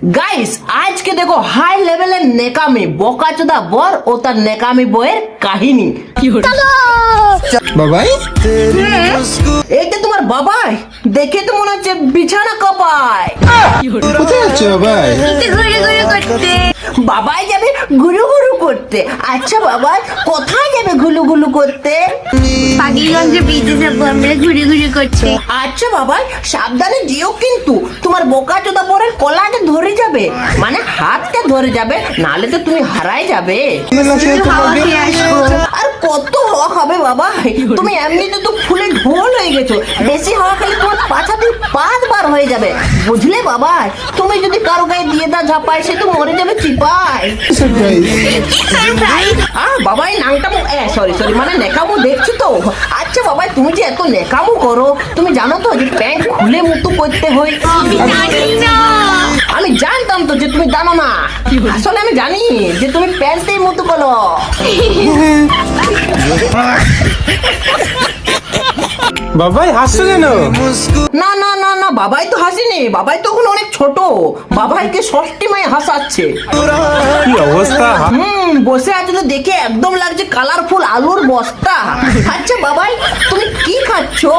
Guys আজকে দেখো high লেভেলের নেকামি বোকাচোদা বর ও তার নেকামি বইয়ের কাহিনী। বাবাই এইটা তোমার বাবাই, দেখে তো মনে হচ্ছে বিছানা কাঁপায়। কোথায় যাচ্ছ বাবাই? বাবাই যাবে গুলু গুলু করতে। আচ্ছা বাবাই কোথায় যাবে গুলু গুলু করতে? পাগিগঞ্জে বিচে যাবো আমরা ঘুরে ঘুরে করতে। আচ্ছা বাবাই সাবধানে যেও, কিন্তু তোমার বোকাচোদা বরের কলাটা ধরে যাবে, মানে হাতটা ধরে যাবে, নালে তো তুমি হারাই যাবে। হাওয়া খেয়ে আসবো। আর কত হাওয়া খাবে বাবা, তুমি এমনিতে তো ফুলে ঢোল হয়ে গেছো, বেশি হাওয়া খেলে তোমার পাছা দিয়ে পাত বার হয়ে যাবে, বুঝলে বাবা? তুমি যদি কারো গায়ে দিয়ে দা ঝাপায় সে তো মরে যাবে চিপায়। বাবাই নাংটামো সরি মানে নেকামো দেখছি তো। আচ্ছা বাবাই তুমি যে এত নেকামো করো, তুমি জানো তো যে প্যান্ট খুলে মুতু করতে হয়? আমি জানতাম তো যে তুমি জানো না, আসলে আমি জানি যে তুমি প্যান্টেই মুতু করো। বাবাই হাসছো কেন? না না না না বাবাই তো হাসিনি, বাবাই তো এখন অনেক ছোট, বাবাইকে ষষ্ঠী মায়ে হাসাচ্ছে। কি অবস্থা? বসে আছে তো দেখে একদম লাগছে কালারফুল আলুর বস্তা। আচ্ছা বাবাই তুমি কি খাচ্ছো?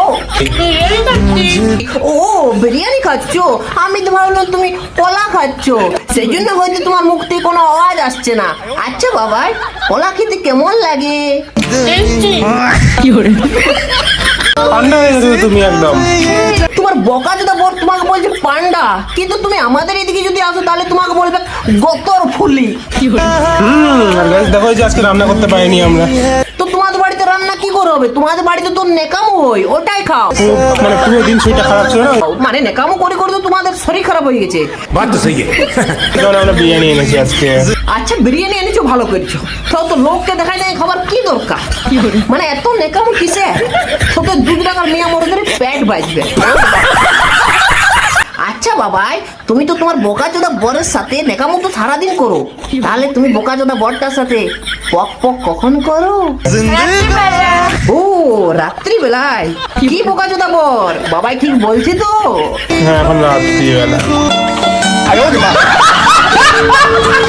ও বিরিয়ানি খাচ্ছো, আমি তো ভাবলাম তুমি কলা খাচ্ছো, সেই জন্য হয়তো তোমার মুখ থেকে কোনো আওয়াজ আসছে না। আচ্ছা বাবাই কলা খেতে কেমন লাগে? ঠান্ডা হয়ে গেছো তুমি একদম। তোমার বোকাচোদা বর তোমাকে বলছে পান্ডা, কিন্তু তুমি আমাদের এদিকে যদি আসো তাহলে তোমাকে বলবে গতর ফুলি। আর গাইস দেখো যে আজকে রান্না করতে পারিনি আমরা। তো তোমাদের বাড়িতে রান্না কি করে হবে? তোমাদের বাড়িতে তো নেকামো হয়, ওটাই খাও। মানে পুরো দিন শরীরটা খারাপ ছিল না, মানে নেকামো করে করে তো তোমাদের শরীর খারাপ হয়ে গেছে। কারণ আমরা বিরিয়ানি এনেছি আজকে। আচ্ছা বিরিয়ানি এনেছো, ভালো করেছো। তো লোককে দেখায় যায় খাবার কি দরকার, মানে এত নেকামো কিসে? তোকে 2 টাকার মেয়া মরদের পেট বাজবে। আচ্ছা বাবাই তুমি তো তোমার বোকাচোদা বরের সাথে নেকামো তো সারাদিন করো, তাহলে তুমি বোকাচোদা বরটার সাথে পক পক কখন করো? ও রাত্রি বেলায়। কি বোকাচোদা বর, বাবাই ঠিক বলছি তো? হ্যাঁ এখন রাত্রিবেলা।